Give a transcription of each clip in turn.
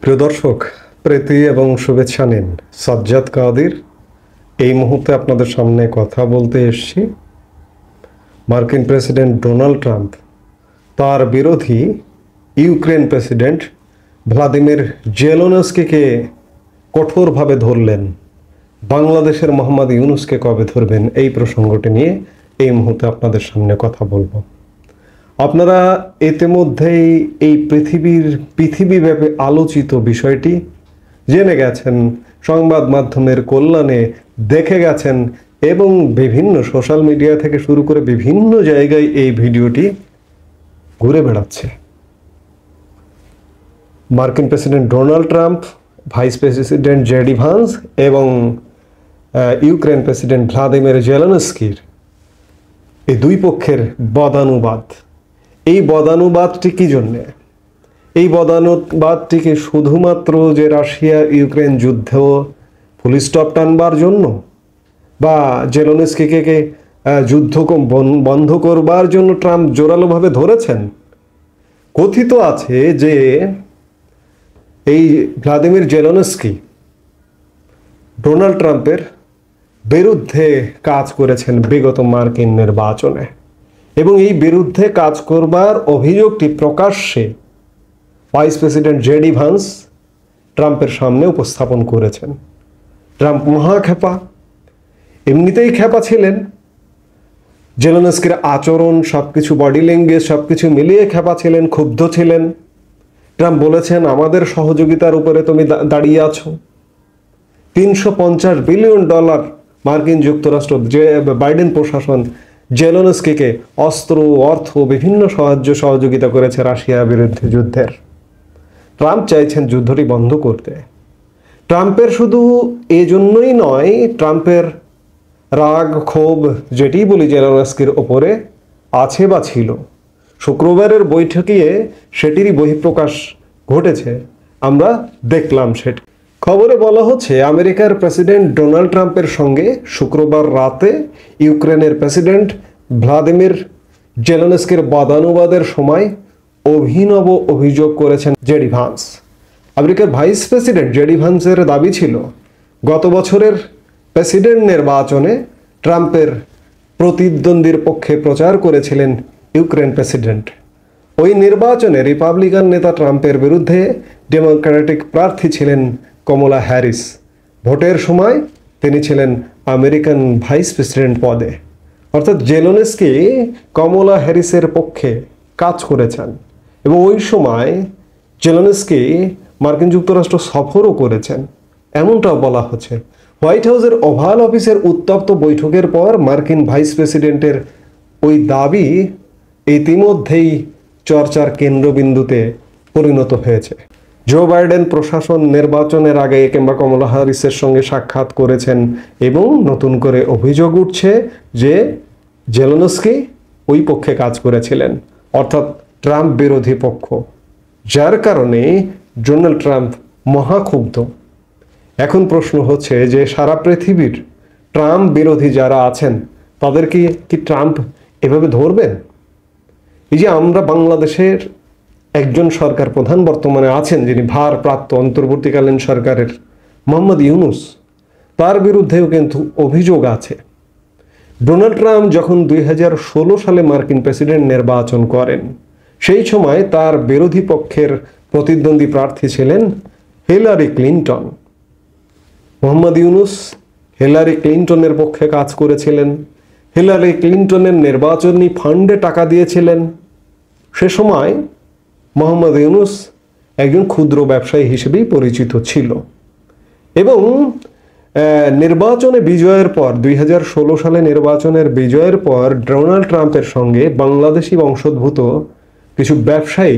প্রিয় দর্শক, প্রীতি এবং শুভেচ্ছা নিন। সাজ্জাদ কাদির এই মুহূর্তে আপনাদের সামনে কথা বলতে এসেছি। মার্কিন প্রেসিডেন্ট ডোনাল্ড ট্রাম্প তার বিরোধী ইউক্রেন প্রেসিডেন্ট ভ্লাদিমির জেলেনস্কিকে কঠোরভাবে ধরলেন। বাংলাদেশের মোহাম্মদ ইউনূসকে কবে ধরবেন, এই প্রসঙ্গটি নিয়ে এই মুহূর্তে আপনাদের সামনে কথা বলবো। আপনারা ইতিমধ্যেই এই পৃথিবীব্যাপী আলোচিত বিষয়টি জেনে গেছেন, সংবাদ মাধ্যমের কল্যাণে দেখে গেছেন এবং বিভিন্ন সোশ্যাল মিডিয়া থেকে শুরু করে বিভিন্ন জায়গায় এই ভিডিওটি ঘুরে বেড়াচ্ছে। মার্কিন president Donald Trump, vice president JD Vance এবং ইউক্রেন প্রেসিডেন্ট ভ্লাদিমির জেলেনস্কির এই দুই পক্ষের বদানুবাদ। এই বদানুবাদটি কি জন্যে? এই বদানুবাদটিকে শুধুমাত্র যে রাশিয়া ইউক্রেন যুদ্ধ ফুল স্টপ টানবার জন্য, বা জেলেনস্কিকে যুদ্ধ বন্ধ করবার জন্য ট্রাম্প জোরালোভাবে ধরেছেন? কথিত আছে যে এই ভ্লাদিমির জেলেনস্কি ডোনাল্ড ট্রাম্পের বিরুদ্ধে কাজ করেছেন বিগত মার্কিন নির্বাচনে, এবং এই বিরুদ্ধে কাজ করবার অভিযোগটি প্রকাশ্যে ভাইস প্রেসিডেন্ট জেডি ভান্স ট্রাম্পের সামনে উপস্থাপন করেছেন। ট্রাম্প মহাখ্যাপা, এমনিতেই খ্যাপা ছিলেন। জেলেনস্কির আচরণ, সবকিছু, বডি ল্যাঙ্গুয়েজ সবকিছু মিলিয়ে খ্যাপা ছিলেন, ক্ষুব্ধ ছিলেন। ট্রাম্প বলেছেন, আমাদের সহযোগিতার উপরে তুমি দাঁড়িয়ে আছো। $350 বিলিয়ন মার্কিন যুক্তরাষ্ট্র, যে বাইডেন প্রশাসন জেলেনস্কিকে অস্ত্র, অর্থ, বিভিন্ন সহযোগিতা করেছে রাশিয়ার বিরুদ্ধে যুদ্ধের। ট্রাম্প চাইছেন যুদ্ধটি বন্ধ করতে। ট্রাম্পের শুধু এজন্যই নয়, ট্রাম্পের রাগ, ক্ষোভ যেটি বলি জেলেনস্কির ওপরে আছে বা ছিল, শুক্রবারের বৈঠকে সেটিরই বহিঃপ্রকাশ ঘটেছে। আমরা দেখলাম সেটি। খবরে বলা হচ্ছে, আমেরিকার প্রেসিডেন্ট ডোনাল্ড ট্রাম্পের সঙ্গে শুক্রবার রাতে ইউক্রেনের প্রেসিডেন্ট ভ্লাদিমির জেলেনস্কির বদানুবাদের সময় অভিনব অভিযোগ করেছেন জেডি ভান্স। আমেরিকার ভাইস প্রেসিডেন্ট জেডি ভান্সের দাবি ছিল, গত বছরের প্রেসিডেন্ট নির্বাচনে ট্রাম্পের প্রতিদ্বন্দ্বীর পক্ষে প্রচার করেছিলেন ইউক্রেন প্রেসিডেন্ট। ওই নির্বাচনে রিপাবলিকান নেতা ট্রাম্পের বিরুদ্ধে ডেমোক্রেটিক প্রার্থী ছিলেন কমলা হ্যারিস। ভোটের সময় তিনি ছিলেন আমেরিকান ভাইস প্রেসিডেন্ট পদে। অর্থাৎ জেলেনস্কি কমলা হ্যারিসের পক্ষে কাজ করেছেন, এবং ওই সময় জেলেনস্কি মার্কিন যুক্তরাষ্ট্র সফরও করেছেন, এমনটাও বলা হচ্ছে। হোয়াইট হাউসের ওভাল অফিসের উত্তপ্ত বৈঠকের পর মার্কিন ভাইস প্রেসিডেন্টের ওই দাবি ইতিমধ্যেই চর্চার কেন্দ্রবিন্দুতে পরিণত হয়েছে। জো বাইডেন প্রশাসন নির্বাচনের আগে কিংবা কমলা হ্যারিসের সঙ্গে সাক্ষাৎ করেছেন, এবং নতুন করে অভিযোগ উঠছে যে জেলেনস্কি ওই পক্ষে কাজ করেছিলেন, অর্থাৎ ট্রাম্প বিরোধী পক্ষ, যার কারণে ডোনাল্ড ট্রাম্প মহাক্ষুব্ধ। এখন প্রশ্ন হচ্ছে যে সারা পৃথিবীর ট্রাম্প বিরোধী যারা আছেন তাদেরকে কি ট্রাম্প এভাবে ধরবেন? এই যে আমরা বাংলাদেশের একজন সরকার প্রধান বর্তমানে আছেন, যিনি ভারপ্রাপ্ত অন্তর্বর্তীকালীন সরকারের মোহাম্মদ ইউনূস, তার বিরুদ্ধেও কিন্তু অভিযোগ আছে। ডোনাল্ড ট্রাম্প যখন 2016 সালে মার্কিন প্রেসিডেন্ট নির্বাচন করেন, সেই সময় তার বিরোধী পক্ষের প্রতিদ্বন্দ্বী প্রার্থী ছিলেন Hillary Clinton. Mohammad Yunus Hillary ক্লিন্টনের পক্ষে কাজ করেছিলেন, হিলারি ক্লিন্টনের নির্বাচনী ফান্ডে টাকা দিয়েছিলেন। সে সময় মোহাম্মদ ইউনূস একজন ক্ষুদ্র ব্যবসায়ী হিসেবেই পরিচিত ছিল, এবং নির্বাচনে বিজয়ের পর 2016 সালে নির্বাচনের বিজয়ের পর ডোনাল্ড ট্রাম্পের সঙ্গে বাংলাদেশি বংশোদ্ভূত কিছু ব্যবসায়ী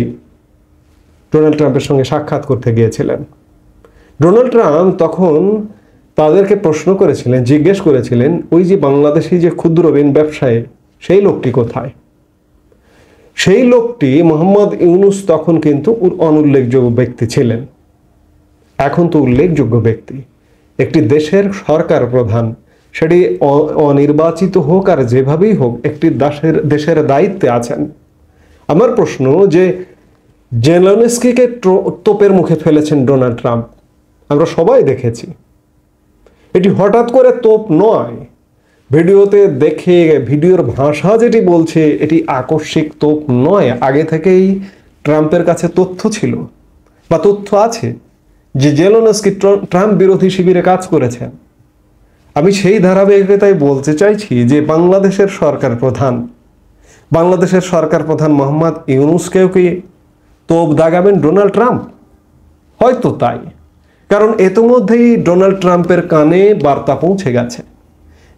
ডোনাল্ড ট্রাম্পের সঙ্গে সাক্ষাৎ করতে গিয়েছিলেন। ডোনাল্ড ট্রাম্প তখন তাদেরকে প্রশ্ন করেছিলেন, জিজ্ঞেস করেছিলেন, ওই যে বাংলাদেশি যে ক্ষুদ্র ঋণ ব্যবসায়ী, সেই লোকটি কোথায়? সেই লোকটি মোহাম্মদ ইউনূস তখন কিন্তু অনুল্লেখযোগ্য ব্যক্তি ছিলেন। এখন তো উল্লেখযোগ্য ব্যক্তি, একটি দেশের সরকার প্রধান, সেটি অনির্বাচিত হোক আর যেভাবেই হোক, একটি দেশের দায়িত্বে আছেন। আমার প্রশ্ন যে জেলেনস্কিকে তোপের মুখে ফেলেছেন ডোনাল্ড ট্রাম্প, আমরা সবাই দেখেছি। এটি হঠাৎ করে তোপ নয়, ভিডিওতে দেখে ভিডিওর ভাষা যেটি বলছে এটি আকস্মিক তোপ নয়। আগে থেকেই ট্রাম্পের কাছে তথ্য ছিল বা তথ্য আছে যে জেলেনস্কি ট্রাম্প বিরোধী শিবিরে কাজ করেছেন। আমি সেই ধারাবাহিকতায় বলতে চাইছি যে বাংলাদেশের সরকার প্রধান মোহাম্মদ ইউনূসকেও কি তোপ দাগাবেন ডোনাল্ড ট্রাম্প? হয়তো তাই, কারণ ইতিমধ্যেই ডোনাল্ড ট্রাম্পের কানে বার্তা পৌঁছে গেছে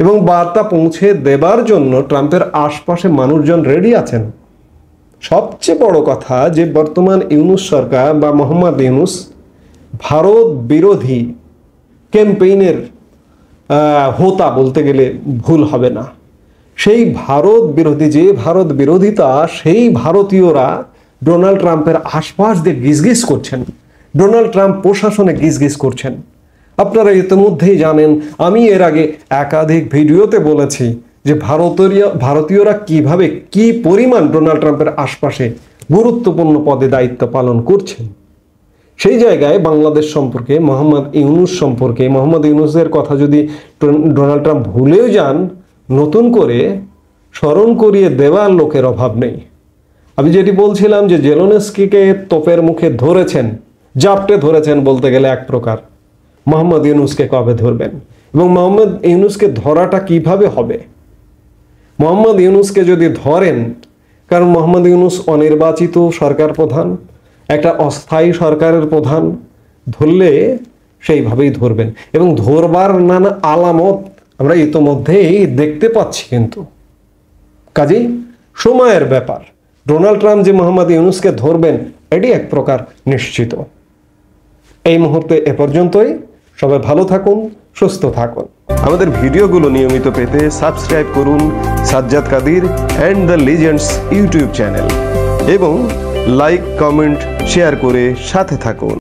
এবং বার্তা পৌঁছে দেবার জন্য ট্রাম্পের আশপাশে মানুষজন রেডি আছেন। সবচেয়ে বড় কথা যে বর্তমান ইউনূস সরকার বা মোহাম্মদ ইউনূস ভারত বিরোধী ক্যাম্পেইনের হোতা বলতে গেলে ভুল হবে না। সেই ভারত বিরোধিতা সেই ভারতীয়রা ডোনাল্ড ট্রাম্পের আশপাশ দিয়ে গিজগিজ করছেন, ডোনাল্ড ট্রাম্প প্রশাসনে গিজগিজ করছেন। আপনারা ইতিমধ্যেই জানেন, আমি এর আগে একাধিক ভিডিওতে বলেছি যে ভারতীয়রা কিভাবে কি পরিমাণ ডোনাল্ড ট্রাম্পের আশপাশে গুরুত্বপূর্ণ পদে দায়িত্ব পালন করছেন। সেই জায়গায় বাংলাদেশ সম্পর্কে মোহাম্মদ ইউনূসের কথা যদি ডোনাল্ড ট্রাম্প ভুলেও যান, নতুন করে স্মরণ করিয়ে দেওয়ার লোকের অভাব নেই। আমি যেটি বলছিলাম যে জেলেনস্কিকে তোপের মুখে ধরেছেন, জাপটে ধরেছেন বলতে গেলে এক প্রকার। মোহাম্মদ ইউনূসকে কবে ধরবেন এবং মোহাম্মদ ইউনূসকে ধরাটা কিভাবে হবে? মোহাম্মদ ইউনূসকে যদি ধরেন, কারণ মোহাম্মদ ইউনূস অনির্বাচিত সরকার প্রধান, একটা অস্থায়ী সরকারের প্রধান, ধরলে সেইভাবেই ধরবেন এবং ধরবার নানা আলামত আমরা ইতোমধ্যেই দেখতে পাচ্ছি। কিন্তু কাজেই সময়ের ব্যাপার। ডোনাল্ড ট্রাম্প যে মোহাম্মদ ইউনূসকে ধরবেন এটি এক প্রকার নিশ্চিত। এই মুহূর্তে এ পর্যন্তই। সবাই ভালো থাকুন, সুস্থ থাকুন। আমাদের ভিডিওগুলো নিয়মিত পেতে সাবস্ক্রাইব করুন Sajjad Kadir and the legends YouTube channel এবং লাইক, কমেন্ট, শেয়ার করে সাথে থাকুন।